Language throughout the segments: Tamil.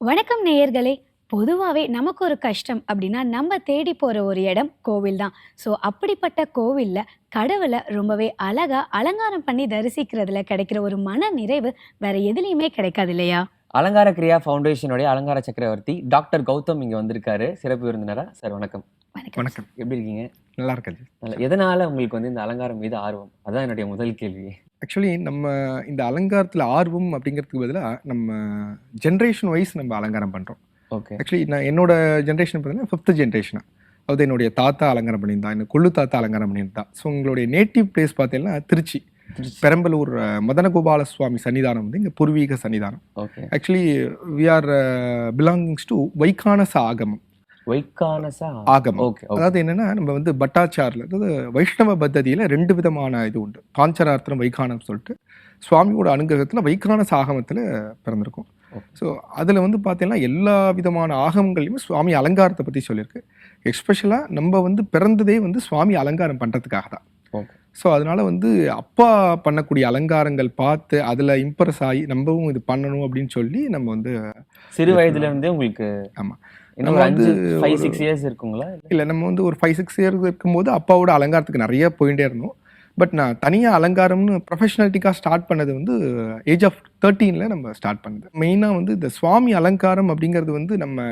வணக்கம் நேயர்களே. பொதுவாவே நமக்கு ஒரு கஷ்டம் அப்படின்னா, நம்ம தேடி போற ஒரு இடம் கோவில் தான். ஸோ அப்படிப்பட்ட கோவில்ல கடவுள ரொம்பவே அழகா அலங்காரம் பண்ணி தரிசிக்கிறதுல கிடைக்கிற ஒரு மன நிறைவு வேற எதுலயுமே கிடைக்காது இல்லையா? அலங்கார கிரியா ஃபவுண்டேஷனுடைய அலங்கார சக்கரவர்த்தி டாக்டர் கௌதம் இங்க வந்திருக்காரு சிறப்பு விருந்தினரா. சார் வணக்கம். வணக்கம். வணக்கம். எப்படி இருக்கீங்க? நல்லா இருக்கேன். எதனால உங்களுக்கு வந்து இந்த அலங்காரம் மீது ஆர்வம்? அதான் என்னுடைய முதல் கேள்வி. ஆக்சுவலி நம்ம இந்த அலங்காரத்தில் ஆர்வம் அப்படிங்கிறதுக்கு பதிலாக நம்ம ஜென்ரேஷன் வைஸ் நம்ம அலங்காரம் பண்ணுறோம். ஓகே. ஆக்சுவலி நான் என்னோட ஜென்ரேஷன் பார்த்தீங்கன்னா 5th ஜென்ரேஷனாக, அதாவது என்னுடைய தாத்தா அலங்காரம் பண்ணியிருந்தா, என்ன கொள்ளு தாத்தா அலங்காரம் பண்ணியிருந்தா. ஸோ உங்களுடைய நேட்டிவ் பிளேஸ் பார்த்தீங்கன்னா திருச்சி பெரம்பலூர் மதனகோபால சுவாமி சன்னிதானம் வந்து இங்கே பூர்வீக சன்னிதானம். Okay. Actually we are belongings to Vaikhanasa Agamam. Agamam. Okay. அதாவது என்னன்னா, நம்ம வந்து பட்டாச்சாரில், அதாவது வைஷ்ணவ பத்ததியில் 2 விதமான இது உண்டு. பாஞ்சரார்த்தம், வைகானம் சொல்லிட்டு சுவாமியோட அனுகிரகத்தில் வைகானச ஆகமத்தில் பிறந்திருக்கும். ஸோ அதில் வந்து பார்த்தீங்கன்னா எல்லா விதமான ஆகமங்கள்லையுமே சுவாமி அலங்காரத்தை பற்றி சொல்லியிருக்கு. எஸ்பெஷலாக நம்ம வந்து பிறந்ததே வந்து சுவாமி அலங்காரம் பண்ணுறதுக்காக தான். ஸோ அதனால வந்து அப்பா பண்ணக்கூடிய அலங்காரங்கள் பார்த்து அதில் இம்ப்ரெஸ் ஆகி நம்மவும் இது பண்ணணும் அப்படின்னு சொல்லி நம்ம வந்து சிறு வயதுல இருந்தே உங்களுக்கு. ஆமாம். நம்ம வந்து 5-6 இயர்ஸ் இருக்குங்களா? இல்லை, நம்ம வந்து ஒரு 5-6 இயர்ஸ் இருக்கும்போது அப்பாவோட அலங்காரத்துக்கு நிறைய போயிட்டே இருந்தோம். பட் நான் தனியாக அலங்காரம்னு ப்ரொஃபஷனாலிட்டிக்காக ஸ்டார்ட் பண்ணது வந்து ஏஜ் ஆஃப் 13 நம்ம ஸ்டார்ட் பண்ணது. மெயினாக வந்து இந்த சுவாமி அலங்காரம் அப்படிங்கிறது வந்து நம்ம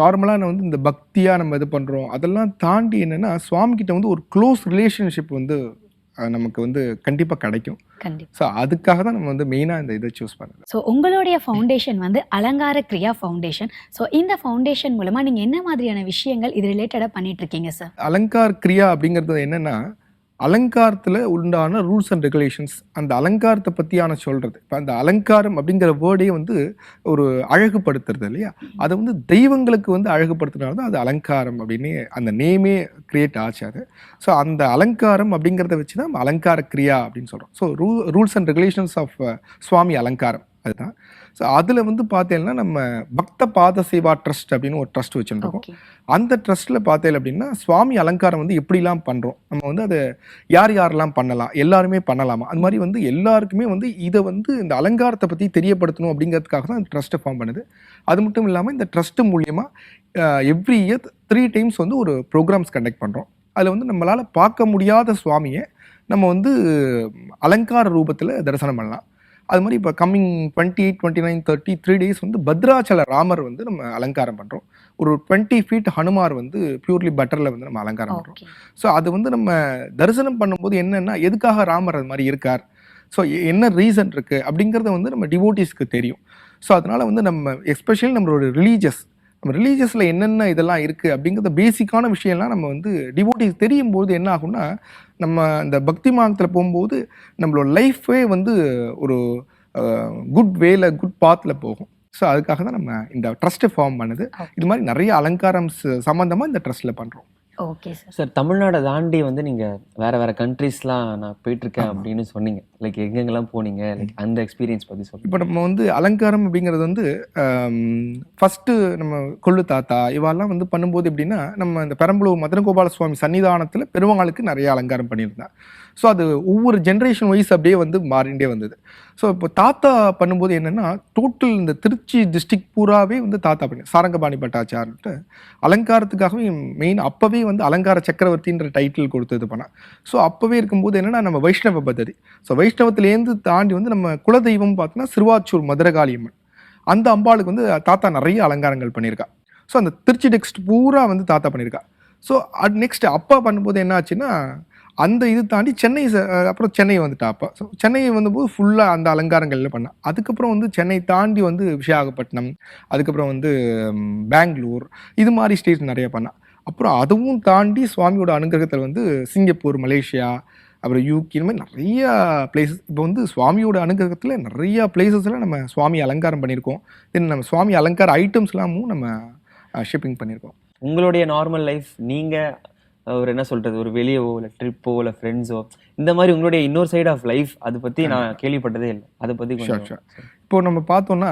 நார்மலாக வந்து இந்த பக்தியாக நம்ம இது பண்ணுறோம். அதெல்லாம் தாண்டி என்னென்னா, சுவாமிகிட்ட வந்து ஒரு க்ளோஸ் ரிலேஷன்ஷிப் வந்து நமக்கு வந்து கண்டிப்பாக கிடைக்கும். ஸோ அதுக்காக தான் நம்ம வந்து மெயினாக இந்த இதை சூஸ் பண்ணுறது. ஸோ உங்களுடைய ஃபவுண்டேஷன் வந்து அலங்கார கிரியா ஃபவுண்டேஷன். ஸோ இந்த ஃபவுண்டேஷன் மூலமா நீங்க என்ன மாதிரியான விஷயங்கள் இது ரிலேட்டடா பண்ணிட்டு இருக்கீங்க சார்? அலங்கார் கிரியா அப்படிங்கிறது என்னென்னா, அலங்காரத்தில் உண்டான ரூல்ஸ் அண்ட் ரெகுலேஷன்ஸ், அந்த அலங்காரத்தை பற்றியான சொல்கிறது. இப்போ அந்த அலங்காரம் அப்படிங்கிற வேர்டே வந்து ஒரு அழகுபடுத்துறது இல்லையா? அதை வந்து தெய்வங்களுக்கு வந்து அழகுபடுத்துனால தான் அது அலங்காரம் அப்படின்னு அந்த நேமே கிரியேட் ஆச்சு அது. ஸோ அந்த அலங்காரம் அப்படிங்கிறத வச்சு தான் அலங்கார கிரியா அப்படின்னு சொல்கிறோம். So rules and regulations of சுவாமி அலங்காரம் அதுதான். ஸோ அதில் வந்து பார்த்தீங்கன்னா, நம்ம பக்த பாத சேவா ட்ரஸ்ட் அப்படின்னு ஒரு ட்ரஸ்ட் வச்சுருக்கோம். அந்த ட்ரஸ்ட்டில் பார்த்தேன் அப்படின்னா, சுவாமி அலங்காரம் வந்து எப்படிலாம் பண்ணுறோம், நம்ம வந்து அதை யாரெல்லாம் பண்ணலாம், எல்லாருமே பண்ணலாமா, அது மாதிரி வந்து எல்லாருக்குமே வந்து இதை வந்து இந்த அலங்காரத்தை பற்றி தெரியப்படுத்தணும் அப்படிங்கிறதுக்காக தான் இந்த ட்ரஸ்ட்டை ஃபார்ம் பண்ணுது. அது மட்டும் இல்லாமல் இந்த ட்ரஸ்ட்டு மூலியமாக எவ்ரி இயர் 3 டைம்ஸ் வந்து ஒரு ப்ரோக்ராம்ஸ் கண்டக்ட் பண்ணுறோம். அதில் வந்து நம்மளால் பார்க்க முடியாத சுவாமியை நம்ம வந்து அலங்கார ரூபத்தில் தரிசனம் பண்ணலாம். அது மாதிரி இப்போ கம்மிங் 28, 29, 30 3 டேஸ் வந்து பத்ராச்சல ராமர் வந்து நம்ம அலங்காரம் பண்ணுறோம். ஒரு 20 ஃபீட் ஹனுமார் வந்து பியூர்லி பட்டரில் வந்து நம்ம அலங்காரம் பண்ணுறோம். ஸோ அது வந்து நம்ம தரிசனம் பண்ணும்போது என்னென்னா, எதுக்காக ராமர் அது மாதிரி இருக்கார், ஸோ என்ன ரீசன் இருக்குது அப்படிங்கிறத வந்து நம்ம டிவோட்டிஸ்க்கு தெரியும். ஸோ அதனால் வந்து நம்ம எஸ்பெஷலி நம்மளோட நம்ம ரிலீஜியஸில் என்னென்ன இதெல்லாம் இருக்குது அப்படிங்கிறத பேசிக்கான விஷயம்லாம் நம்ம வந்து டிவோட்டிஸ் தெரியும் போது என்ன ஆகும்னா, நம்ம இந்த பக்தி மார்க்கத்தில் போகும்போது நம்மளோட லைஃபே வந்து ஒரு குட் வேல, குட் பாத்தில் போகும். ஸோ அதுக்காக தான் நம்ம இந்த ட்ரஸ்ட்டை ஃபார்ம் பண்ணுது. இது மாதிரி நிறைய அலங்காரம் சம்மந்தமாக இந்த ட்ரஸ்ட்டில் பண்ணுறோம். Okay sir. தமிழ்நாடை தாண்டி வந்து நீங்கள் வேறு கண்ட்ரீஸ்லாம் நான் போயிட்டுருக்கேன் அப்படின்னு சொன்னீங்க. லைக் எங்கெங்கெல்லாம் போனீங்க, லைக் அந்த எக்ஸ்பீரியன்ஸ் பற்றி சொல்லுங்கள். இப்போ நம்ம வந்து அலங்காரம் அப்படிங்கிறது வந்து ஃபஸ்ட்டு நம்ம கொள்ளு தாத்தா இவாலாம் வந்து பண்ணும்போது எப்படின்னா, நம்ம இந்த பெரம்பலூர் மதனகோபால சுவாமி சன்னிதானத்தில் பெருமாளுக்கு நிறைய அலங்காரம் பண்ணியிருந்தேன். ஸோ அது ஒவ்வொரு ஜென்ரேஷன் வைஸ் அப்படியே வந்து மாறிண்டே வந்தது. ஸோ இப்போ தாத்தா பண்ணும்போது என்னென்னா, டோட்டல் இந்த திருச்சி டிஸ்ட்ரிக்ட் பூராவே வந்து தாத்தா பண்ணி சாரங்கபாணி பட்டாச்சார்ன்ட்டு அலங்காரத்துக்காகவே மெயின் அப்போவே வந்து அலங்கார சக்கரவர்த்தின்ற டைட்டில் கொடுத்து இது பண்ணேன். ஸோ அப்போவே இருக்கும்போது என்னென்னா, நம்ம வைஷ்ணவ பத்ததி, ஸோ வைஷ்ணவத்திலேருந்து தாண்டி வந்து நம்ம குலதெய்வம் பார்த்தோன்னா சிறுவாச்சூர் மதுரகாளியம்மன், அந்த அம்பாளுக்கு வந்து தாத்தா நிறைய அலங்காரங்கள் பண்ணியிருக்கா. ஸோ அந்த திருச்சி டெக்ஸ்ட் பூரா வந்து தாத்தா பண்ணியிருக்கா. ஸோ அது நெக்ஸ்ட் அப்பா பண்ணும்போது என்ன ஆச்சுன்னா, அந்த இது தாண்டி சென்னை, அப்புறம் சென்னை வந்துட்டா அப்பா. ஸோ சென்னை வந்தபோது ஃபுல்லாக அந்த அலங்காரங்கள்ல பண்ணேன். அதுக்கப்புறம் வந்து சென்னை தாண்டி வந்து விசாகப்பட்டினம், அதுக்கப்புறம் வந்து பெங்களூர், இது மாதிரி ஸ்டேட் நிறைய பண்ணேன். அப்புறம் அதுவும் தாண்டி சுவாமியோட அனுகிரகத்தில் வந்து சிங்கப்பூர், மலேசியா, அப்புறம் யூகே, இந்த மாதிரி நிறையா பிளேசஸ். இப்போ வந்து சுவாமியோட அனுகிரகத்தில் நிறையா பிளேசஸில் நம்ம சுவாமி அலங்காரம் பண்ணியிருக்கோம். தென் நம்ம சுவாமி அலங்கார ஐட்டம்ஸ்லாமும் நம்ம ஷிப்பிங் பண்ணியிருக்கோம். உங்களுடைய நார்மல் லைஃப், நீங்கள் ஒரு என்ன சொல்கிறது, ஒரு வெளியவோ இல்லை ட்ரிப்போ இல்லை ஃப்ரெண்ட்ஸோ, இந்த மாதிரி உங்களுடைய இன்னொரு சைட் ஆஃப் லைஃப் அதை பற்றி நான் கேள்விப்பட்டதே இல்லை. அதை பற்றி கொஞ்சம். இப்போ நம்ம பார்த்தோன்னா,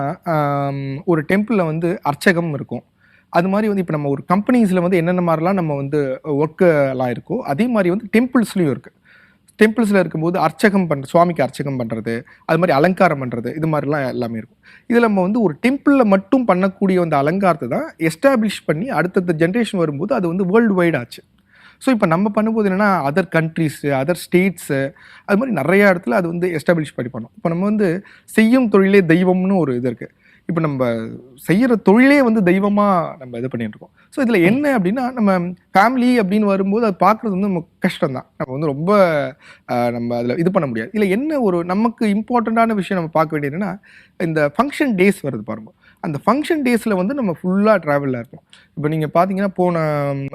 ஒரு டெம்பிளில் வந்து அர்ச்சகம் இருக்கும். அது மாதிரி வந்து இப்போ நம்ம ஒரு கம்பெனிஸில் வந்து என்னென்ன மாதிரிலாம் நம்ம வந்து ஒர்க்கெல்லாம் இருக்கோ, அதே மாதிரி வந்து டெம்பிள்ஸ்லேயும் இருக்குது. டெம்பிள்ஸில் இருக்கும்போது அர்ச்சகம் பண்ணுறது, சுவாமிக்கு அர்ச்சகம் பண்ணுறது, அது மாதிரி அலங்காரம் பண்ணுறது, இது மாதிரிலாம் எல்லாமே இருக்கும். இதில் நம்ம வந்து ஒரு டெம்பிளில் மட்டும் பண்ணக்கூடிய அந்த அலங்காரத்தை தான் எஸ்டாப்ளிஷ் பண்ணி அடுத்தடுத்த ஜென்ரேஷன் வரும்போது அது வந்து வேர்ல்டு வைட் ஆச்சு. ஸோ இப்போ நம்ம பண்ணும்போது என்னென்னா அதர் கண்ட்ரீஸு, அதர் ஸ்டேட்ஸு, அது மாதிரி நிறையா இடத்துல அது வந்து எஸ்டாப்ளிஷ் பண்ணி பண்ணோம். இப்போ நம்ம வந்து செய்யும் தொழிலே தெய்வம்னு ஒரு இது இருக்குது. இப்போ நம்ம செய்கிற தொழிலே வந்து தெய்வமாக நம்ம இது பண்ணிட்டு இருக்கோம். ஸோ இதில் என்ன அப்படின்னா, நம்ம ஃபேமிலி அப்படின்னு வரும்போது அது பார்க்குறது வந்து நம்ம கஷ்டம் தான். நம்ம வந்து ரொம்ப நம்ம அதில் இது பண்ண முடியாது. இதில் என்ன ஒரு நமக்கு இம்பார்ட்டண்ட்டான விஷயம் நம்ம பார்க்க வேண்டியது என்னன்னா, இந்த ஃபங்க்ஷன் டேஸ் வருது பாருங்க. அந்த ஃபங்க்ஷன் டேஸில் வந்து நம்ம ஃபுல்லாக ட்ராவலில் இருக்கோம். இப்போ நீங்கள் பார்த்தீங்கன்னா போன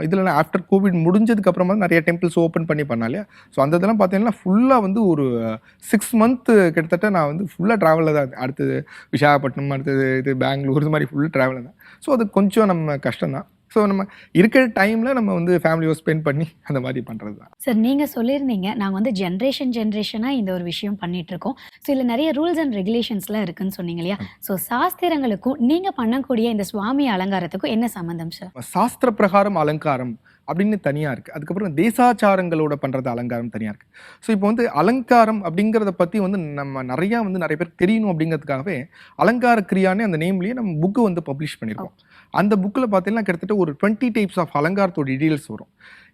இதில் ஆஃப்டர் கோவிட் முடிஞ்சதுக்கு அப்புறமா நிறைய டெம்பிள்ஸ் ஓப்பன் பண்ணா இல்லையா? ஸோ அந்த இதெல்லாம் பார்த்தீங்கன்னா ஃபுல்லாக வந்து ஒரு 6 மந்த்து கிட்டத்தட்ட நான் வந்து ஃபுல்லாக ட்ராவலில் தான் இருந்தேன். அடுத்தது விசாகப்பட்டினம், அடுத்தது இது பெங்களூர், இது மாதிரி ஃபுல் ட்ராவலில் தான். ஸோ அது கொஞ்சம் நம்ம கஷ்டம் தான். ஸோ நம்ம இருக்கிற டைமில் நம்ம வந்து ஃபேமிலியோட ஸ்பெண்ட் பண்ணி அந்த மாதிரி பண்ணுறது தான். சார், நீங்கள் சொல்லியிருந்தீங்க நாங்கள் வந்து ஜென்ரேஷனாக இந்த ஒரு விஷயம் பண்ணிகிட்ருக்கோம். ஸோ இதில் நிறைய ரூல்ஸ் அண்ட் ரெகுலேஷன்ஸ்லாம் இருக்குன்னு சொன்னீங்க இல்லையா? ஸோ சாஸ்திரங்களுக்கும் நீங்கள் பண்ணக்கூடிய இந்த சுவாமி அலங்காரத்துக்கும் என்ன சம்மந்தம் சார்? சாஸ்திர பிரகாரம் அலங்காரம் அப்படின்னு தனியாக இருக்குது. அதுக்கப்புறம் தேசாச்சாரங்களோட பண்ணுறது அலங்காரம் தனியாக இருக்குது. ஸோ இப்போ வந்து அலங்காரம் அப்படிங்கிறத பற்றி வந்து நம்ம நிறைய பேருக்கு தெரியணும் அப்படிங்கிறதுக்காகவே அலங்கார கிரியானே அந்த நேம்லேயே நம்ம புக்கு வந்து பப்ளிஷ் பண்ணியிருக்கோம். அந்த புக்கில் பார்த்தீங்கன்னா கிட்டத்தட்ட ஒரு 20 டைப்ஸ் ஆஃப் அலங்காரத்தோட டீடைல்ஸ் வரும்.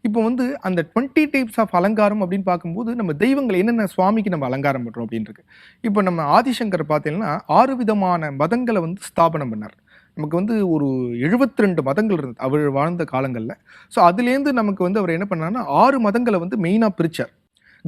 இப்போ வந்து அந்த 20 டைப்ஸ் ஆஃப் அலங்காரம் அப்படின்னு பார்க்கும்போது நம்ம தெய்வங்கள் என்னென்ன சுவாமிக்கு நம்ம அலங்காரம் பண்ணுறோம் அப்படின்னு இருக்கு. இப்போ நம்ம ஆதிசங்கர் பார்த்தீங்கன்னா 6 விதமான மதங்களை வந்து ஸ்தாபனம் பண்ணார். நமக்கு வந்து ஒரு 72 மதங்கள் இருந்தது அவர் வாழ்ந்த காலங்களில். ஸோ அதுலேருந்து நமக்கு வந்து அவர் என்ன பண்ணார்னா 6 மதங்களை வந்து மெயினாக பிரித்தார்.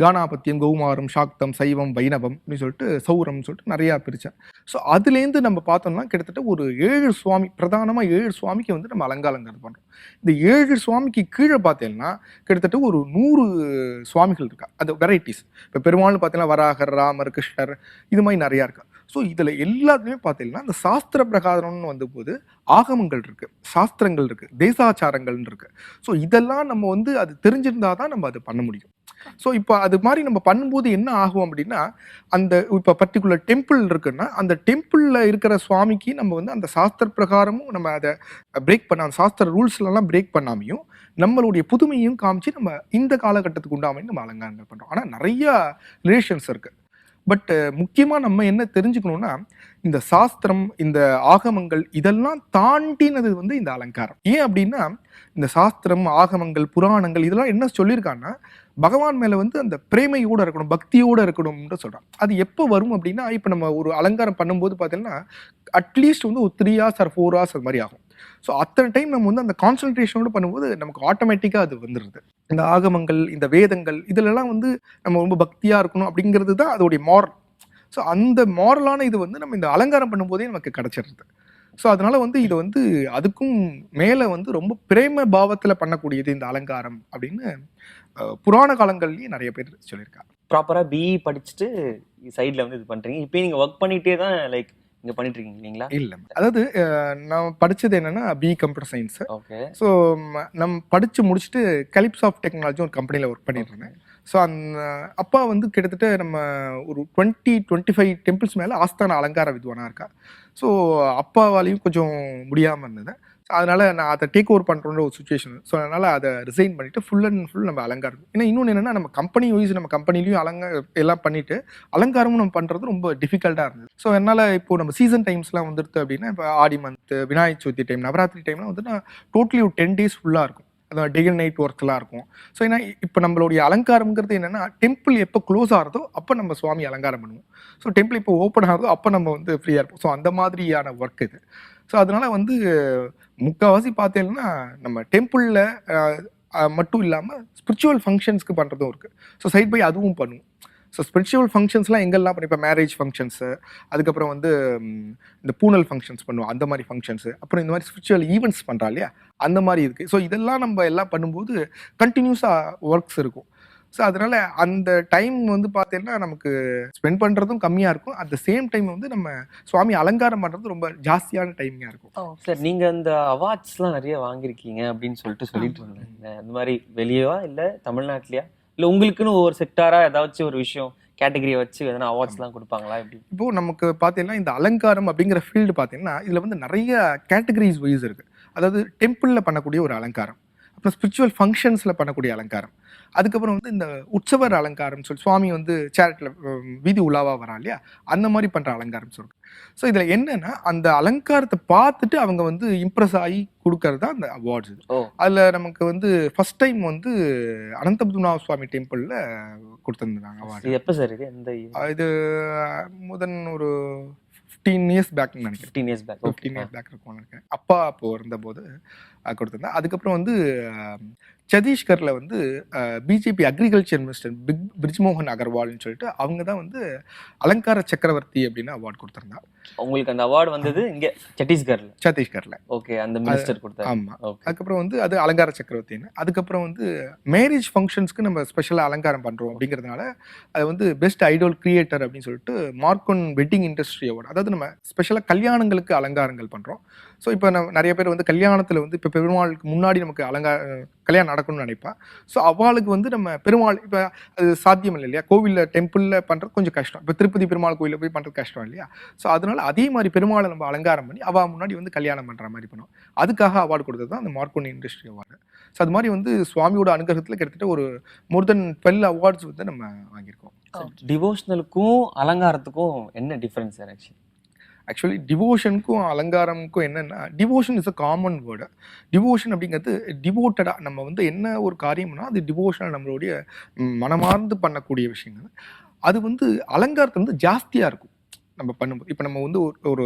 கானாபத்தியம், கௌமாரம், சாக்தம், சைவம், வைணவம் அப்படின்னு சொல்லிட்டு சௌரம்னு சொல்லிட்டு நிறையா பிரித்தார். ஸோ அதுலேருந்து நம்ம பார்த்தோம்னா கிட்டத்தட்ட ஒரு 7 சுவாமி, பிரதானமாக 7 சுவாமிக்கு வந்து நம்ம அலங்காரங்கிறது பண்ணுறோம். இந்த 7 சுவாமிக்கு கீழே பார்த்தீங்கன்னா கிட்டத்தட்ட ஒரு 100 சுவாமிகள் இருக்கா. அது வெரைட்டிஸ். இப்போ பெருமாள்னு பார்த்தீங்கன்னா வராகர், ராமர், கிருஷ்ணர், இது மாதிரி நிறையா இருக்கா. ஸோ இதில் எல்லாத்துலேயுமே பார்த்தீங்கன்னா இந்த சாஸ்திர பிரகாரம்னு வந்தபோது ஆகமங்கள் இருக்குது, சாஸ்திரங்கள் இருக்குது, தேசாச்சாரங்கள்னு இருக்குது. ஸோ இதெல்லாம் நம்ம வந்து அது தெரிஞ்சிருந்தா தான் நம்ம அது பண்ண முடியும். ஸோ இப்போ அது மாதிரி நம்ம பண்ணும்போது என்ன ஆகும் அப்படின்னா, அந்த இப்போ பர்டிகுலர் டெம்பிள் இருக்குன்னா அந்த டெம்பிளில் இருக்கிற சுவாமிக்கு நம்ம வந்து அந்த சாஸ்திர பிரகாரமும் நம்ம அதை பிரேக் பண்ண, அந்த சாஸ்திர ரூல்ஸ்லாம் பிரேக் பண்ணாமையும் நம்மளுடைய புதுமையும் காமிச்சு நம்ம இந்த காலகட்டத்துக்கு உண்டாமையும் நம்ம அலங்காரங்கள் பண்ணுறோம். ஆனால் நிறையா ரிலேஷன்ஸ் இருக்குது. பட் முக்கியமாக நம்ம என்ன தெரிஞ்சுக்கணும்னா, இந்த சாஸ்திரம், இந்த ஆகமங்கள் இதெல்லாம் தாண்டினது வந்து இந்த அலங்காரம். ஏன் அப்படின்னா, இந்த சாஸ்திரம், ஆகமங்கள், புராணங்கள் இதெல்லாம் என்ன சொல்லியிருக்காங்கன்னா, பகவான் மேலே வந்து அந்த பிரேமையோடு இருக்கணும், பக்தியோடு இருக்கணும்னு சொல்கிறான். அது எப்போ வரும் அப்படின்னா, இப்போ நம்ம ஒரு அலங்காரம் பண்ணும்போது பார்த்தீங்கன்னா அட்லீஸ்ட் வந்து ஒரு 3 hours or 4 hours அது மாதிரி ஆகும். ஸோ அத்தனை டைம் நம்ம வந்து அந்த கான்சன்ட்ரேஷனோடு பண்ணும்போது நமக்கு ஆட்டோமேட்டிக்காக அது வந்துடுது. இந்த ஆகமங்கள், இந்த வேதங்கள் இதிலெல்லாம் வந்து நம்ம ரொம்ப பக்தியாக இருக்கணும் அப்படிங்கிறது தான் அதோடைய மாரல். ஸோ அந்த மாரலான இது வந்து நம்ம இந்த அலங்காரம் பண்ணும்போதே நமக்கு கிடச்சிடுது. ஸோ அதனால வந்து இது வந்து அதுக்கும் மேலே வந்து ரொம்ப பிரேம பாவத்தில் பண்ணக்கூடியது இந்த அலங்காரம் அப்படின்னு புராண காலங்கள்லேயும் நிறைய பேர் சொல்லியிருக்காங்க. ப்ராப்பராக பிஇ படிச்சுட்டு சைடில் வந்து இது பண்ணுறீங்க. இப்போ நீங்கள் ஒர்க் பண்ணிகிட்டே தான் லைக் இங்கே பண்ணிட்டு இருக்கீங்க இல்லைங்களா? இல்லை, அதாவது நான் படித்தது என்னென்னா BE computer science. Okay. So நம்ம படித்து முடிச்சுட்டு கலிப்ஸ் ஆஃப் டெக்னாலஜி ஒரு கம்பெனியில் ஒர்க் பண்ணிட்டு இருந்தேன். ஸோ அந்த அப்பா வந்து கிட்டத்தட்ட நம்ம ஒரு 20-25 டெம்பிள்ஸ் மேலே ஆஸ்தான அலங்கார வித்வானாக இருக்கா. ஸோ அப்பாவாலையும் கொஞ்சம் முடியாமல் இருந்தது. ஸோ அதனால் நான் அதை டேக் ஓவர் பண்ணுறோன்ற ஒரு சுச்சுவேஷன். ஸோ அதனால் அதை ரிசைன் பண்ணிவிட்டு ஃபுல் அண்ட் ஃபுல் நம்ம அலங்காரம். ஏன்னா இன்னொன்று என்னென்னா, நம்ம கம்பெனி வைஸ் நம்ம கம்பெனிலையும் எல்லாம் பண்ணிவிட்டு அலங்காரமும் நம்ம பண்ணுறது ரொம்ப டிஃபிகல்ட்டாக இருந்தது. ஸோ என்னால் இப்போது நம்ம சீசன் டைம்ஸ்லாம் வந்துடுது அப்படின்னா, இப்போ ஆடி மந்த்து, விநாயகர் சதுர்த்தி டைம், நவராத்திரி டைம்லாம் வந்துட்டு டோட்டலி ஒரு 10 days ஃபுல்லாக இருக்கும். அந்த டே அண்ட் நைட் ஒர்க்லாம் இருக்கும். ஸோ ஏன்னா இப்போ நம்மளுடைய அலங்காரம்ங்கிறது என்னென்னா, டெம்பிள் எப்போ க்ளோஸ் ஆகிறதோ அப்போ நம்ம சுவாமி அலங்காரம் பண்ணுவோம். ஸோ டெம்பிள் இப்போ ஓப்பன் ஆகிறதோ அப்போ நம்ம வந்து ஃப்ரீயாக இருப்போம். ஸோ அந்த மாதிரியான ஒர்க் இது. ஸோ அதனால் வந்து முக்கால்வாசி பார்த்தீங்கன்னா நம்ம டெம்பிளில் மட்டும் இல்லாமல் ஸ்பிரிச்சுவல் ஃபங்க்ஷன்ஸ்க்கு பண்ணுறதும் இருக்குது. ஸோ சைட் பை அதுவும் பண்ணுவோம். ஸோ ஸ்பிரிச்சுவல் ஃபங்க்ஷன்ஸ்லாம் எங்கெல்லாம் பண்ணி, இப்போ மேரேஜ் ஃபங்க்ஷன்ஸு, அதுக்கப்புறம் வந்து இந்த பூனல் ஃபங்க்ஷன்ஸ் பண்ணுவோம், அந்த மாதிரி ஃபங்க்ஷன்ஸு, அப்புறம் இந்த மாதிரி ஸ்பிரிச்சுவல் ஈவெண்ட்ஸ் பண்ணுறா இல்லையா, அந்த மாதிரி இருக்குது. ஸோ இதெல்லாம் நம்ம எல்லாம் பண்ணும்போது கண்டினியூஸாக ஒர்க்ஸ் இருக்கும். ஸோ அதனால் அந்த டைம் வந்து பார்த்தீங்கன்னா நமக்கு ஸ்பெண்ட் பண்ணுறதும் கம்மியாக இருக்கும். அட் த சேம் டைம் வந்து நம்ம சுவாமி அலங்காரம் பண்ணுறது ரொம்ப ஜாஸ்தியான டைமிங்காக இருக்கும். சார், நீங்கள் அந்த அவார்ட்ஸ்லாம் நிறைய வாங்கியிருக்கீங்க அப்படின்னு சொல்லிட்டு இருந்தாங்க. இந்த மாதிரி வெளியவா இல்லை தமிழ்நாட்டிலையா, இல்லை உங்களுக்குன்னு ஒரு செக்டாராக ஏதாச்சும் ஒரு விஷயம் கேட்டகரியை வச்சு எதனா அவார்ட்ஸ்லாம் கொடுப்பாங்களா எப்படி? இப்போது நமக்கு பார்த்தீங்கன்னா இந்த அலங்காரம் அப்படிங்கிற ஃபீல்டு பார்த்தீங்கன்னா இதில் வந்து நிறைய கேட்டகரிஸ் வைஸ் இருக்குது. அதாவது டெம்பிளில் பண்ணக்கூடிய ஒரு அலங்காரம், அப்புறம் ஸ்பிரிச்சுவல் ஃபங்க்ஷன்ஸில் பண்ணக்கூடிய அலங்காரம், அதுக்கப்புறம் வந்து இந்த உற்சவர் அலங்காரம் சொல்லி சுவாமி வந்து சேரிட்டில் வீதி உலாவா வரா இல்லையா, அந்த மாதிரி பண்ணுற அலங்காரம் சொல்கிறேன். ஸோ இதில் என்னன்னா அந்த அலங்காரத்தை பார்த்துட்டு அவங்க வந்து இம்ப்ரெஸ் ஆகி கொடுக்கறது தான் அந்த அவார்ட்ஸ். இது அதில் நமக்கு வந்து ஃபர்ஸ்ட் டைம் வந்து அனந்தபத்மநாப சுவாமி டெம்பிளில் கொடுத்துருந்தாங்க அவார்டு. எப்போ சார் இது? எந்த இது ஒரு 15 இயர்ஸ் பேக் நினைக்கிறேன். 15 இயர்ஸ் பேக் இருக்கும் நினைக்கிறேன். அப்பா அப்போ இருந்தபோது கொடுத்துருந்தேன். அதுக்கப்புறம் வந்து சத்தீஸ்கரில் வந்து பிஜேபி அக்ரிகல்ச்சர் மினிஸ்டர் பிரிஜ்மோகன் அகர்வால்னு சொல்லிட்டு அவங்க தான் வந்து அலங்கார சக்கரவர்த்தி அப்படின்னு அவார்டு கொடுத்துருந்தாங்க. உங்களுக்கு அந்த அவார்டு வந்தது இங்க சத்தீஸ்கர்ல. ஓகே, அந்த மினிஸ்டர் கொடுத்தாரு. ஆமா. அதுக்கப்புறம் வந்து அது அலங்கார சக்கரவர்த்தின்னு. அதுக்கப்புறம் வந்து மேரேஜ் ஃபங்க்ஷன்ஸ்க்கு நம்ம ஸ்பெஷலாக அலங்காரம் பண்றோம் அப்படிங்கிறதுனால அது வந்து பெஸ்ட் ஐடோல் கிரியேட்டர் அப்படின்னு சொல்லிட்டு மார்க்கோன் வெட்டிங் இண்டஸ்ட்ரி அவார்டு, அதாவது நம்ம ஸ்பெஷலாக கல்யாணங்களுக்கு அலங்காரங்கள் பண்றோம். ஸோ இப்போ நிறைய பேர் வந்து கல்யாணத்தில் வந்து இப்போ பெருமாளுக்கு முன்னாடி நமக்கு கல்யாணம் நடக்கணும்னு நினைப்பா. ஸோ அவளுக்கு வந்து நம்ம பெருமாள் இப்போ அது சாத்தியம் இல்லை இல்லையா, கோவிலில் டெம்பிளில் பண்ணுறது கொஞ்சம் கஷ்டம். இப்போ திருப்பதி பெருமாள் கோவிலில் போய் பண்ணுறது கஷ்டம் இல்லையா. ஸோ அதனால அதே மாதிரி பெருமாளை நம்ம அலங்காரம் பண்ணி அவள் முன்னாடி வந்து கல்யாணம் பண்ணுற மாதிரி பண்ணுவோம். அதுக்காக அவார்டு கொடுத்தது தான் அந்த மார்க்கோன் இண்டஸ்ட்ரி அவார்டு. ஸோ அது மாதிரி வந்து சுவாமியோட அனுகிரகத்தில் கிட்டத்தட்ட ஒரு மோர் தென் 12 அவார்ட்ஸ் வந்து நம்ம வாங்கியிருக்கோம். டிவோஷனலுக்கும் அலங்காரத்துக்கும் என்ன டிஃபரன்ஸ் சார்? ஆக்சுவலி டிவோஷனுக்கும் அலங்காரமுக்கும் என்னென்னா, devotion is a common word. Devotion அப்படிங்கிறது டிவோட்டடாக நம்ம வந்து என்ன ஒரு காரியம்னா அது டிவோஷனாக நம்மளுடைய மனமார்ந்து பண்ணக்கூடிய விஷயங்கள். அது வந்து அலங்காரத்தை வந்து ஜாஸ்தியாக இருக்கும் நம்ம பண்ணும்போது. இப்போ நம்ம வந்து ஒரு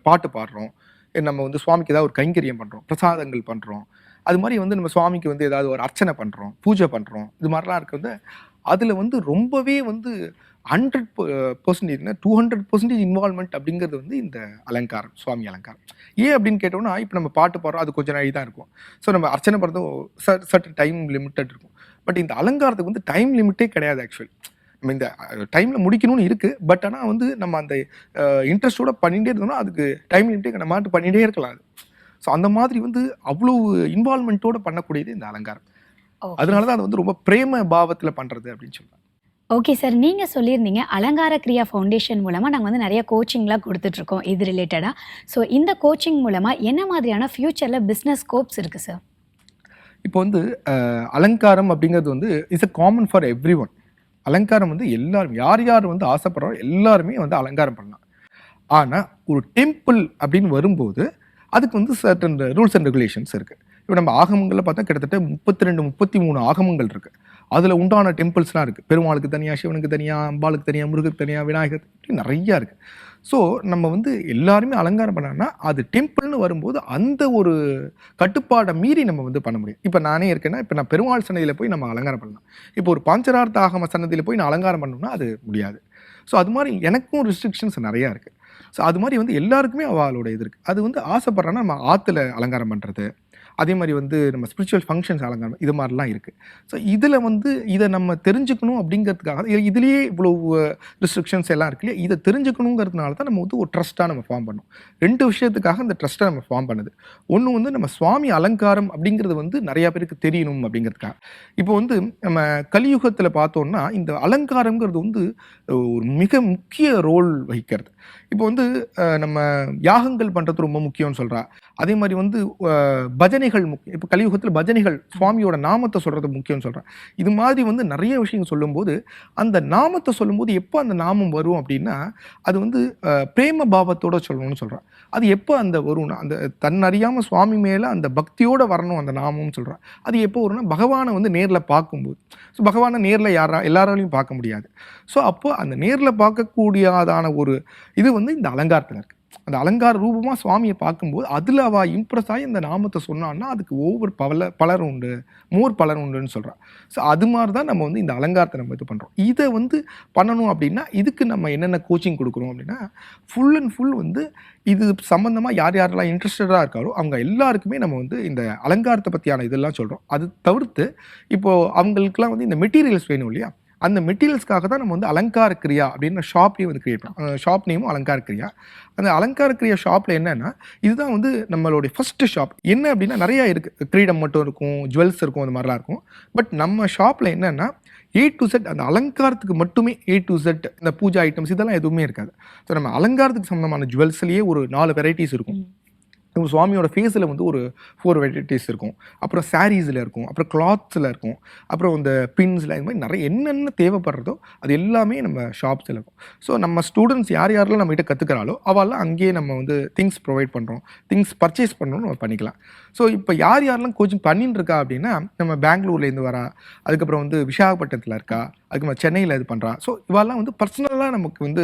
பாட்டு பாடுறோம், நம்ம வந்து சுவாமிக்கு ஏதாவது ஒரு கைங்கரியம் பண்ணுறோம், பிரசாதங்கள் பண்ணுறோம், அது மாதிரி வந்து நம்ம சுவாமிக்கு வந்து ஏதாவது ஒரு அர்ச்சனை பண்ணுறோம், பூஜை பண்ணுறோம், இது மாதிரிலாம் இருக்கிறது அதில் வந்து ரொம்பவே வந்து 100% 200% இன்வால்மெண்ட் அப்படிங்கிறது வந்து இந்த அலங்காரம், சுவாமி அலங்காரம். ஏன் அப்படின்னு கேட்டோம்னா, இப்போ நம்ம பாட்டு பாடுறோம், அது கொஞ்சம் நாள் தான் இருக்கும். ஸோ நம்ம அர்ச்சனை பண்ணுறதும் சர்டன் டைம் லிமிட்டட் இருக்கும். பட் இந்த அலங்காரத்துக்கு வந்து டைம் லிமிட்டே கிடையாது. ஆக்சுவலி நம்ம இந்த டைமில் முடிக்கணும்னு இருக்குது. பட் ஆனால் வந்து நம்ம அந்த இன்ட்ரெஸ்டோட பண்ணிகிட்டே இருந்தோம்னா அதுக்கு டைம் லிமிட்டே நம்ம மாட்டு பண்ணிகிட்டே இருக்கலாம். அது ஸோ அந்த மாதிரி வந்து அவ்வளோ இன்வால்மெண்ட்டோட பண்ணக்கூடியது இந்த அலங்காரம். அதனால தான் அது வந்து ரொம்ப பிரேம பாவத்தில் பண்ணுறது அப்படின்னு சொல்லுவாங்க. ஓகே சார், நீங்கள் சொல்லியிருந்தீங்க அலங்கார கிரியா ஃபவுண்டேஷன் மூலமாக நாங்கள் வந்து நிறைய கோச்சிங்லாம் கொடுத்துட்ருக்கோம் இது ரிலேட்டடாக. ஸோ இந்த கோச்சிங் மூலமாக என்ன மாதிரியான ஃப்யூச்சரில் பிஸ்னஸ் ஸ்கோப்ஸ் இருக்குது சார்? இப்போ வந்து அலங்காரம் அப்படிங்கிறது வந்து is a common for every one. அலங்காரம் வந்து எல்லாரும் யார் யார் வந்து ஆசைப்படுறோம் எல்லாருமே வந்து அலங்காரம் பண்ணலாம். ஆனால் ஒரு டெம்பிள் அப்படின்னு வரும்போது அதுக்கு வந்து சர்டன் ரூல்ஸ் அண்ட் ரெகுலேஷன்ஸ் இருக்குது. இப்போ நம்ம ஆகமங்களில் பார்த்தா கிட்டத்தட்ட 32-33 ஆகமங்கள் இருக்குது. அதில் உண்டான டெம்பிள்ஸ்லாம் இருக்குது. பெருமாளுக்கு தனியாக, சிவனுக்கு தனியாக, அம்பாளுக்கு தனியாக, முருகருக்கு தனியாக, விநாயகர், இப்படி நிறையா இருக்குது. ஸோ நம்ம வந்து எல்லாருமே அலங்காரம் பண்ணோம்னா அது டெம்பிள்னு வரும்போது அந்த ஒரு கட்டுப்பாடை மீறி நம்ம வந்து பண்ண முடியும். இப்போ நானே இருக்கேன்னா, இப்போ நான் பெருமாள் சன்னதியில் போய் நம்ம அலங்காரம் பண்ணலாம். இப்போ ஒரு பாஞ்சரார்த்த ஆகம சன்னதியில் போய் நான் அலங்காரம் பண்ணோம்னா அது முடியாது. ஸோ அது மாதிரி எனக்கும் ரெஸ்ட்ரிக்ஷன்ஸ் நிறையா இருக்குது. ஸோ அது மாதிரி வந்து எல்லாருக்குமே அவளோட இது இருக்குது. அது வந்து ஆசைப்படுறோன்னா நம்ம ஆற்றுல அலங்காரம் பண்ணுறது, அதே மாதிரி வந்து நம்ம ஸ்பிரிச்சுவல் ஃபங்க்ஷன்ஸ் அலங்காரம், இது மாதிரிலாம் இருக்குது. ஸோ இதில் வந்து இதை நம்ம தெரிஞ்சுக்கணும் அப்படிங்கிறதுக்காக இதுலேயே இவ்வளோ ரெஸ்ட்ரிக்ஷன்ஸ் எல்லாம் இருக்கு இல்லையா, இதை தெரிஞ்சுக்கணுங்கிறதுனால தான் நம்ம வந்து ஒரு ட்ரஸ்ட்டாக நம்ம ஃபார்ம் பண்ணோம். 2 விஷயத்துக்காக இந்த ட்ரஸ்ட்டை நம்ம ஃபார்ம் பண்ணுது. ஒன்று வந்து நம்ம சுவாமி அலங்காரம் அப்படிங்கிறது வந்து நிறையா பேருக்கு தெரியணும் அப்படிங்கிறதுக்காக. இப்போ வந்து நம்ம கலியுகத்தில் பார்த்தோம்னா இந்த அலங்காரங்கிறது வந்து ஒரு மிக முக்கிய ரோல் வகிக்கிறது. இப்போ வந்து நம்ம யாகங்கள் பண்ணுறது ரொம்ப முக்கியம்னு சொல்கிறா. அதே மாதிரி வந்து பஜனைகள் முக்கியம். இப்போ கலியுகத்தில் பஜனைகள் சுவாமியோட நாமத்தை சொல்கிறது முக்கியம்னு சொல்கிறா. இது மாதிரி வந்து நிறைய விஷயங்கள் சொல்லும்போது அந்த நாமத்தை சொல்லும்போது எப்போ அந்த நாமம் வரும் அப்படின்னா அது வந்து பிரேம பாவத்தோடு சொல்லணும்னு சொல்கிறா. அது எப்போ அந்த வரும்னா அந்த தன்னறியாமல் சுவாமி மேலே அந்த பக்தியோடு வரணும் அந்த நாமம்னு சொல்கிறா. அது எப்போ வரும்னா பகவானை வந்து நேரில் பார்க்கும்போது. ஸோ பகவானை நேரில் எல்லாராலையும் பார்க்க முடியாது. ஸோ அப்போ அந்த நேரில் பார்க்கக்கூடியதான ஒரு இது வந்து இந்த அலங்காரத்தில் இருக்குது. அந்த அலங்கார ரூபமாக சுவாமியை பார்க்கும்போது அதில் அவள் இம்ப்ரெஸ் ஆகி இந்த நாமத்தை சொன்னான்னா அதுக்கு ஒவ்வொரு பலர் உண்டு, பலர் உண்டுன்னு சொல்கிறான். ஸோ அது மாதிரி தான் நம்ம வந்து இந்த அலங்காரத்தை நம்ம இது பண்ணுறோம். இதை வந்து பண்ணணும் அப்படின்னா இதுக்கு நம்ம என்னென்ன கோச்சிங் கொடுக்குறோம் அப்படின்னா ஃபுல் அண்ட் ஃபுல் வந்து இது சம்மந்தமாக யாரெல்லாம் இன்ட்ரெஸ்டடாக இருக்காரோ அவங்க எல்லாருக்குமே நம்ம வந்து இந்த அலங்காரத்தை பற்றியான இதெல்லாம் சொல்கிறோம். அது தவிர்த்து இப்போது அவங்களுக்குலாம் வந்து இந்த மெட்டீரியல்ஸ் வேணும் இல்லையா, அந்த மெட்டீரியல்ஸ்க்காக தான் நம்ம வந்து அலங்கார கிரியா அப்படின்னு ஷாப்லேயும் வந்து கிரியேட் பண்ணோம். ஷாப் நேமும் அலங்கார கிரியா. அந்த அலங்கார கிரியா ஷாப்பில் என்னென்னா இதுதான் வந்து நம்மளுடைய ஃபஸ்ட்டு ஷாப். என்ன அப்படின்னா நிறையா இருக்குது, கிரீடம் மட்டும் இருக்கும், ஜுவல்ஸ் இருக்கும், அந்த மாதிரிலாம் இருக்கும். பட் நம்ம ஷாப்பில் என்னென்னா A to Z அந்த அலங்காரத்துக்கு மட்டுமே A to Z இந்த பூஜா ஐட்டம்ஸ் இதெல்லாம் எதுவுமே இருக்காது. ஸோ நம்ம அலங்காரத்துக்கு சம்மந்தமான ஜுவல்ஸ்லேயே ஒரு 4 வெரைட்டிஸ் இருக்கும். நம்ம சுவாமியோட ஃபேஸில் வந்து ஒரு 4 வெரைட்டிஸ் இருக்கும். அப்புறம் சாரீஸில் இருக்கும், அப்புறம் கிளாத்ஸில் இருக்கும், அப்புறம் இந்த பின்ஸில் இது மாதிரி நிறைய என்னென்ன தேவைப்படுறதோ அது எல்லாமே நம்ம ஷாப்ஸில் இருக்கும். ஸோ நம்ம ஸ்டூடெண்ட்ஸ் யார் யாரெல்லாம் நம்மகிட்ட கற்றுக்கிறாளோ அவெல்லாம் அங்கேயே நம்ம வந்து திங்ஸ் ப்ரொவைட் பண்ணுறோம், திங்ஸ் பர்ச்சேஸ் பண்ணணும்னு நம்ம பண்ணிக்கலாம். ஸோ இப்போ யார் யாரெல்லாம் கோச்சிங் பண்ணின்னு இருக்கா அப்படின்னா, நம்ம பெங்களூர்லேருந்து வரா, அதுக்கப்புறம் வந்து விசாகப்பட்டினத்தில் இருக்கா, அதுக்கப்புறம் சென்னையில் இது பண்ணுறா. ஸோ இவெல்லாம் வந்து பர்சனலாக நமக்கு வந்து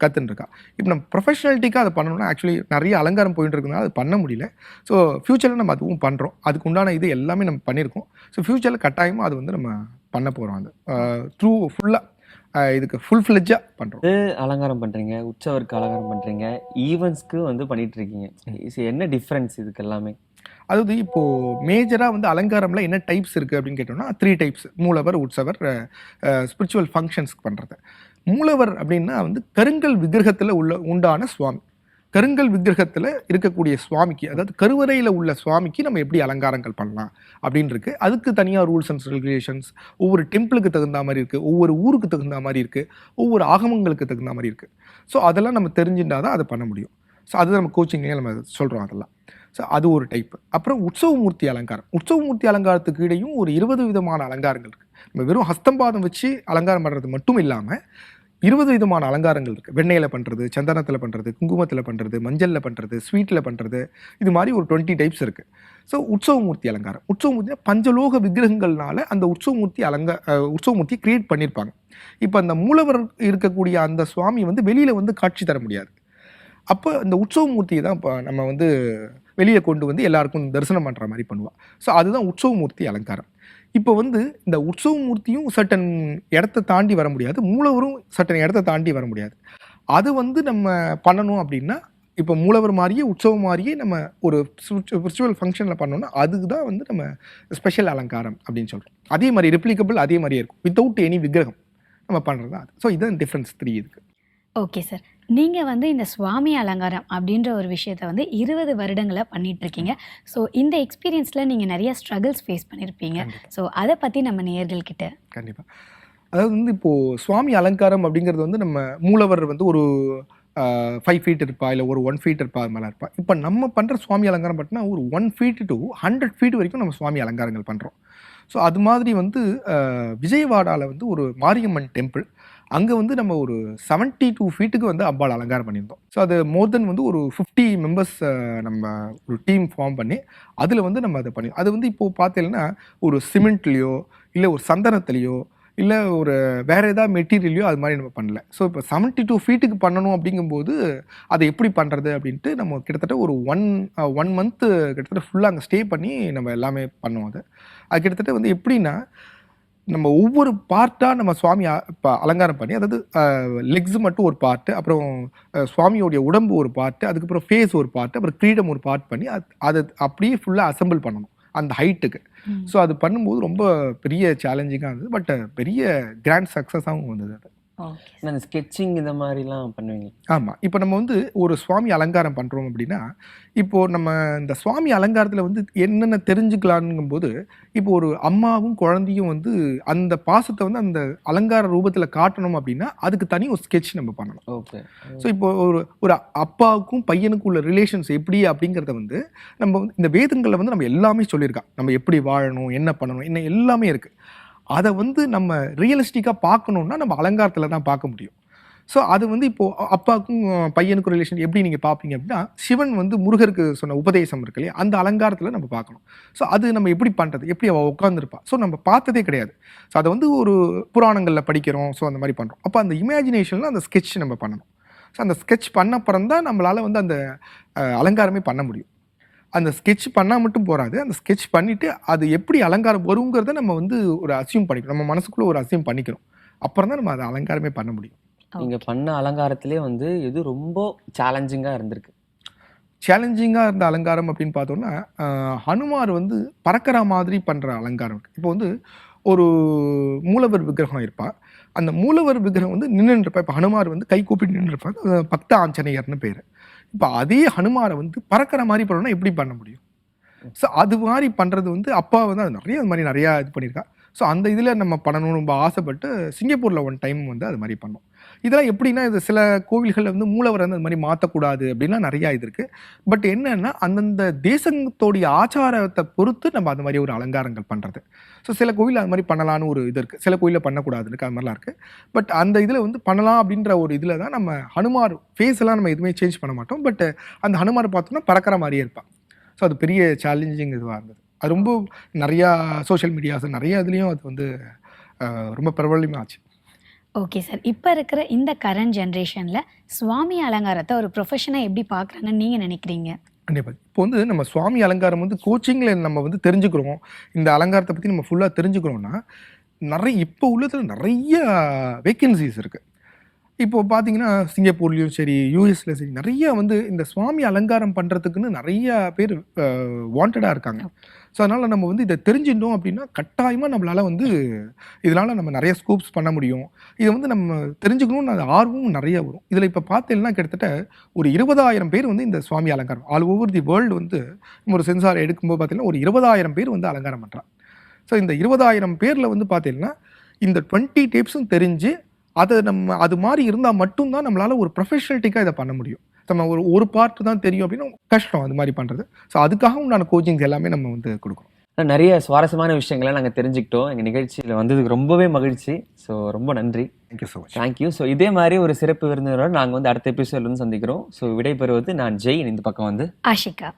கற்றுன்னு இருக்கா. இப்போ நம்ம ப்ரொஃபஷனாலிட்டிக்காக அதை பண்ணணும்னா ஆக்சுவலி நிறைய அலங்காரம் போயிட்டு இருக்குனால அது பண்ண முடியல. ஸோ ஃப்யூச்சரில் நம்ம அதுவும் பண்ணுறோம். அதுக்கு உண்டான இது எல்லாமே நம்ம பண்ணியிருக்கோம். ஸோ ஃப்யூச்சரில் கட்டாயமாக அது வந்து நம்ம பண்ண போகிறோம். அது த்ரூ ஃபுல்லாக இதுக்கு ஃபுல் ஃப்ளெட்ஜாக பண்ணுறோம். அலங்காரம் பண்றீங்க, உற்சவருக்கு அலங்காரம் பண்றீங்க, ஈவெண்ட்ஸ்க்கு வந்து பண்ணிட்டு இருக்கீங்க. என்ன டிஃபரன்ஸ் இதுக்கு எல்லாமே? அதாவது இப்போது மேஜராக வந்து அலங்காரம்ல என்ன டைப்ஸ் இருக்குது அப்படின்னு கேட்டோம்னா 3 டைப்ஸ். மூலவர், உற்சவர், ஸ்பிரிச்சுவல் ஃபங்க்ஷன்ஸ்க்கு பண்ணுறது. மூலவர் அப்படின்னா வந்து கருங்கல் விக்கிரகத்தில் உண்டான சுவாமி. கருங்கல் விக்கிரகத்தில் இருக்கக்கூடிய சுவாமிக்கு, அதாவது கருவறையில் உள்ள சுவாமிக்கு நம்ம எப்படி அலங்காரங்கள் பண்ணலாம் அப்படின்னு இருக்கு. அதுக்கு தனியாக ரூல்ஸ் அண்ட் ரெகுலேஷன்ஸ் ஒவ்வொரு டெம்பிளுக்கு தகுந்த மாதிரி இருக்குது, ஒவ்வொரு ஊருக்கு தகுந்த மாதிரி இருக்குது, ஒவ்வொரு ஆகமங்களுக்கு தகுந்த மாதிரி இருக்குது. ஸோ அதெல்லாம் நம்ம தெரிஞ்சுட்டா தான் அதை பண்ண முடியும். ஸோ அது நம்ம கோச்சிங்லேயே நம்ம சொல்கிறோம் அதெல்லாம். ஸோ அது ஒரு டைப். அப்புறம் உற்சவமூர்த்தி அலங்காரம். உற்சவமூர்த்தி அலங்காரத்துக்கு இடையும் ஒரு 20 விதமான அலங்காரங்கள் இருக்குது. நம்ம வெறும் ஹஸ்தம்பாதம் வச்சு அலங்காரம் பண்ணுறது மட்டும் இல்லாமல் 20 விதமான அலங்காரங்கள் இருக்குது. வெண்ணெயில் பண்ணுறது, சந்தனத்தில் பண்ணுறது, குங்குமத்தில் பண்ணுறது, மஞ்சளில் பண்ணுறது, ஸ்வீட்டில் பண்ணுறது, இது மாதிரி ஒரு 20 டைப்ஸ் இருக்குது. ஸோ உற்சவமூர்த்தி அலங்காரம். உற்சவமூர்த்தினா பஞ்சலோக விக்கிரகங்கள்னால அந்த உற்சவமூர்த்தியை கிரியேட் பண்ணியிருப்பாங்க. இப்போ அந்த மூலவர் இருக்கக்கூடிய அந்த சுவாமி வந்து வெளியில் வந்து காட்சி தர முடியாது. அப்போ இந்த உற்சவமூர்த்தியை தான் இப்போ நம்ம வந்து வெளியே கொண்டு வந்து எல்லாருக்கும் தரிசனம் பண்ணுற மாதிரி பண்ணுவாள். ஸோ அதுதான் உற்சவமூர்த்தி அலங்காரம். இப்போ வந்து இந்த உற்சவமூர்த்தியும் சர்டன் இடத்த தாண்டி வர முடியாது, மூலவரும் சர்டன் இடத்த தாண்டி வர முடியாது. அது வந்து நம்ம பண்ணணும் அப்படின்னா, இப்போ மூலவர் மாதிரியே உற்சவம் மாதிரியே நம்ம ஒரு ஸ்பிரிச்சுவல் ஃபங்க்ஷனில் பண்ணோம்னா அதுக்கு தான் வந்து நம்ம ஸ்பெஷல் அலங்காரம் அப்படின்னு சொல்கிறோம். அதே மாதிரி ரெப்ளிகபிள் அதே மாதிரியே இருக்கும், வித்தவுட் எனி விக்கிரகம் நம்ம பண்ணுறது தான் அது. ஸோ இதுதான் டிஃப்ரென்ஸ் 3 இதுக்கு. Okay sir. நீங்கள் வந்து இந்த சுவாமி அலங்காரம் அப்படின்ற ஒரு விஷயத்த வந்து 20 வருடங்களா பண்ணிட்டு இருக்கீங்க. ஸோ இந்த எக்ஸ்பீரியன்ஸில் நீங்கள் நிறைய ஸ்ட்ரகிள்ஸ் ஃபேஸ் பண்ணியிருப்பீங்க. ஸோ அதை பற்றி நம்ம நேயர்கள்கிட்ட. கண்டிப்பாக. அதாவது வந்து இப்போது சுவாமி அலங்காரம் அப்படிங்கிறது வந்து நம்ம மூலவர் வந்து ஒரு 5 ஃபீட் இருப்பா, இல்லை ஒரு 1 ஃபீட் இருப்பா, அது மேலே இருப்பா. இப்போ நம்ம பண்ணுற சுவாமி அலங்காரம் பார்த்தீங்கன்னா ஒரு 1 ஃபீட் to 100 ஃபீட் வரைக்கும் நம்ம சுவாமி அலங்காரங்கள் பண்ணுறோம். ஸோ அது மாதிரி வந்து விஜயவாடாவில் வந்து ஒரு மாரியம்மன் டெம்பிள், அங்கே வந்து நம்ம ஒரு 72 ஃபீட்டுக்கு வந்து அம்பாள் அலங்காரம் பண்ணியிருந்தோம். ஸோ அது மோர் தென் வந்து ஒரு 50 மெம்பர்ஸ் நம்ம ஒரு டீம் ஃபார்ம் பண்ணி அதில் வந்து நம்ம அதை பண்ணி, அது வந்து இப்போது பார்த்தீங்கன்னா ஒரு சிமெண்ட்லேயோ இல்லை ஒரு சந்தனத்துலேயோ இல்லை ஒரு வேறு ஏதாவது மெட்டீரியலையோ அது மாதிரி நம்ம பண்ணல. ஸோ இப்போ 72 ஃபீட்டுக்கு பண்ணணும் அப்படிங்கும்போது அதை எப்படி பண்ணுறது அப்படின்ட்டு நம்ம கிட்டத்தட்ட ஒரு ஒன் மந்த்து கிட்டத்தட்ட ஃபுல்லாக அங்கே ஸ்டே பண்ணி நம்ம எல்லாமே பண்ணோம். அது கிட்டத்தட்ட வந்து எப்படின்னா, நம்ம ஒவ்வொரு பார்ட்டாக நம்ம சுவாமி இப்போ அலங்காரம் பண்ணி, அதாவது லெக்ஸ் மட்டும் ஒரு பார்ட்டு, அப்புறம் சுவாமியோடைய உடம்பு ஒரு பார்ட்டு, அதுக்கப்புறம் ஃபேஸ் ஒரு பார்ட்டு, அப்புறம் கிரீடம் ஒரு பார்ட் பண்ணி அதை அப்படியே ஃபுல்லாக அசம்பிள் பண்ணணும் அந்த ஹைட்டுக்கு. ஸோ அது பண்ணும்போது ரொம்ப பெரிய சேலஞ்சிங்காக இருந்தது, பட் பெரிய கிராண்ட் சக்ஸஸாகவும் வந்தது அது. நான் ஸ்கெட்சிங் இந்த மாதிரிலாம் பண்ணுவீங்க? ஆமாம். இப்போ நம்ம வந்து ஒரு சுவாமி அலங்காரம் பண்ணுறோம் அப்படின்னா, இப்போது நம்ம இந்த சுவாமி அலங்காரத்தில் வந்து என்னென்ன தெரிஞ்சுக்கலான்ங்கும்போது, இப்போ ஒரு அம்மாவும் குழந்தையும் வந்து அந்த பாசத்தை வந்து அந்த அலங்கார ரூபத்தில் காட்டணும் அப்படின்னா அதுக்கு தனி ஒரு ஸ்கெட்ச் நம்ம பண்ணணும். ஓகே. ஸோ இப்போ ஒரு அப்பாவுக்கும் பையனுக்கும் உள்ள ரிலேஷன்ஸ் எப்படி அப்படிங்கிறத வந்து நம்ம வந்து இந்த வேதங்களில் வந்து நம்ம எல்லாமே சொல்லியிருக்கோம். நம்ம எப்படி வாழணும், என்ன பண்ணணும், என்ன எல்லாமே இருக்குது. அதை வந்து நம்ம ரியலிஸ்டிக்காக பார்க்கணுன்னா நம்ம அலங்காரத்தில் தான் பார்க்க முடியும். ஸோ அது வந்து இப்போது அப்பாவுக்கும் பையனுக்கும் ரிலேஷன் எப்படி நீங்கள் பார்ப்பீங்க அப்படின்னா, சிவன் வந்து முருகருக்கு சொன்ன உபதேசம் இருக்கு இல்லையா, அந்த அலங்காரத்தில் நம்ம பார்க்கணும். ஸோ அது நம்ம எப்படி பண்ணுறது, எப்படி அவள் உட்காந்துருப்பா, ஸோ நம்ம பார்த்ததே கிடையாது. ஸோ அதை வந்து ஒரு புராணங்களில் படிக்கிறோம், ஸோ அந்த மாதிரி பண்ணுறோம். அப்போ அந்த இமேஜினேஷனில் அந்த ஸ்கெட்ச் நம்ம பண்ணணும். ஸோ அந்த ஸ்கெட்ச் பண்ண அப்புறம் தான் நம்மளால் வந்து அந்த அலங்காரமே பண்ண முடியும். அந்த ஸ்கெட்ச் பண்ணால் மட்டும் போகாது, அந்த ஸ்கெட்ச் பண்ணிவிட்டு அது எப்படி அலங்காரம் வருங்கிறத நம்ம வந்து ஒரு அசியூம் பண்ணிக்கணும், நம்ம மனசுக்குள்ளே ஒரு அசியூம் பண்ணிக்கணும். அப்புறம் தான் நம்ம அதை அலங்காரமே பண்ண முடியும். நீங்கள் பண்ண அலங்காரத்திலே வந்து எது ரொம்ப சேலஞ்சிங்காக இருந்திருக்கு? சேலஞ்சிங்காக இருந்த அலங்காரம் அப்படின்னு பார்த்தோம்னா, ஹனுமார் வந்து பறக்கிற மாதிரி பண்ணுற அலங்காரம் இருக்குது. இப்போ வந்து ஒரு மூலவர் விக்கிரகம் இருப்பா, அந்த மூலவர் விக்கிரகம் வந்து நின்றுருப்பா. இப்போ ஹனுமார் வந்து கை கூப்பிட்டு நின்றுருப்பாங்க, பக்த ஆஞ்சநேயர்னு பேர். இப்போ அதே ஹனுமாரை வந்து பறக்கிற மாதிரி பண்ணணும்னா எப்படி பண்ண முடியும்? ஸோ அது மாதிரி பண்ணுறது வந்து அப்பா வந்து அது நிறையா இது பண்ணியிருக்கா. ஸோ அந்த இதில் நம்ம பண்ணணும்னு ரொம்ப ஆசைப்பட்டு சிங்கப்பூரில் ஒன் டைம் வந்து அது மாதிரி பண்ணோம். இதெல்லாம் எப்படின்னா இது சில கோவில்களில் வந்து மூலவரை வந்து அந்த மாதிரி மாற்றக்கூடாது அப்படின்னா நிறையா இது இருக்குது. பட் என்னன்னா அந்தந்த தேசத்தோடைய ஆச்சாரத்தை பொறுத்து நம்ம அந்த மாதிரி ஒரு அலங்காரங்கள் பண்ணுறது. ஸோ சில கோவில் அது மாதிரி பண்ணலான்னு ஒரு இது இருக்குது, சில கோயிலில் பண்ணக்கூடாதுன்னு இருக்கு, அது மாதிரிலாம் இருக்குது. பட் அந்த இதில் வந்து பண்ணலாம் அப்படின்ற ஒரு இதில் தான் நம்ம ஹனுமார் ஃபேஸ் எல்லாம் நம்ம எதுவுமே சேஞ்ச் பண்ண மாட்டோம். பட் அந்த ஹனுமார் பார்த்தோம்னா பறக்கிற மாதிரியே இருப்பான். ஸோ அது பெரிய சேலஞ்சிங் இதுவாக இருந்தது. அது ரொம்ப நிறையா சோஷியல் மீடியாஸ் நிறைய இதுலேயும் அது வந்து ரொம்ப பிரபலமாக ஆச்சு. Okay sir. இப்போ இருக்கிற இந்த கரண்ட் ஜென்ரேஷனில் சுவாமி அலங்காரத்தை ஒரு ப்ரொஃபஷனாக எப்படி பார்க்குறாங்கன்னு நீங்கள் நினைக்கிறீங்க? கண்டிப்பாக. இப்போ வந்து நம்ம சுவாமி அலங்காரம் வந்து கோச்சிங்கில் நம்ம வந்து தெரிஞ்சுக்கிறோம், இந்த அலங்காரத்தை பற்றி நம்ம ஃபுல்லாக தெரிஞ்சுக்கிறோம்னா இப்போ உள்ளதில் நிறைய வேக்கன்சிஸ் இருக்குது. இப்போ பார்த்தீங்கன்னா சிங்கப்பூர்லேயும் சரி, யூஎஸ்ல சரி, நிறைய வந்து இந்த சுவாமி அலங்காரம் பண்ணுறதுக்குன்னு நிறைய பேர் வாண்டடாக இருக்காங்க. ஸோ அதனால் நம்ம வந்து இதை தெரிஞ்சிட்டோம் அப்படின்னா கட்டாயமாக நம்மளால் வந்து இதனால் நம்ம நிறைய ஸ்கோப்ஸ் பண்ண முடியும். இதை வந்து நம்ம தெரிஞ்சுக்கணும்னு அது ஆர்வமும் நிறைய வரும். இதில் இப்போ பார்த்தீங்கன்னா கிட்டத்தட்ட ஒரு 20,000 பேர் வந்து இந்த சுவாமி அலங்காரம் ஆல் ஓவர் தி வேர்ல்டு வந்து ஒரு சென்சார் எடுக்கும்போது பார்த்தீங்கன்னா ஒரு 20,000 பேர் வந்து அலங்காரம் பண்ணுறாங்க. ஸோ இந்த 20,000 பேரில் வந்து பார்த்தீங்கன்னா இந்த 20 டிப்ஸும் தெரிஞ்சு அதை நம்ம அது மாதிரி இருந்தால் மட்டும்தான் நம்மளால் ஒரு ப்ரொஃபஷனலிட்டிக்காக இதை பண்ண முடியும். நம்ம ஒரு பார்ட் தான் தெரியும் அப்படின்னா கஷ்டம் அது மாதிரி பண்ணுறது. ஸோ அதுக்காக உண்டான கோச்சிங்ஸ் எல்லாமே நம்ம வந்து கொடுக்குறோம். நிறைய சுவாரஸ்யமான விஷயங்களை நாங்கள் தெரிஞ்சுக்கிட்டோம். எங்கள் நிகழ்ச்சியில் வந்ததுக்கு ரொம்பவே மகிழ்ச்சி. ஸோ ரொம்ப நன்றி. Thank you so much. Thank you. So இதே மாதிரி ஒரு சிறப்பு விருந்தினரோட நாங்கள் வந்து அடுத்த எபிசோட்ல வந்து சந்திக்கிறோம். ஸோ விடைபெறுவது நான் ஜெயின், இந்த பக்கம் வந்து ஆஷிகா.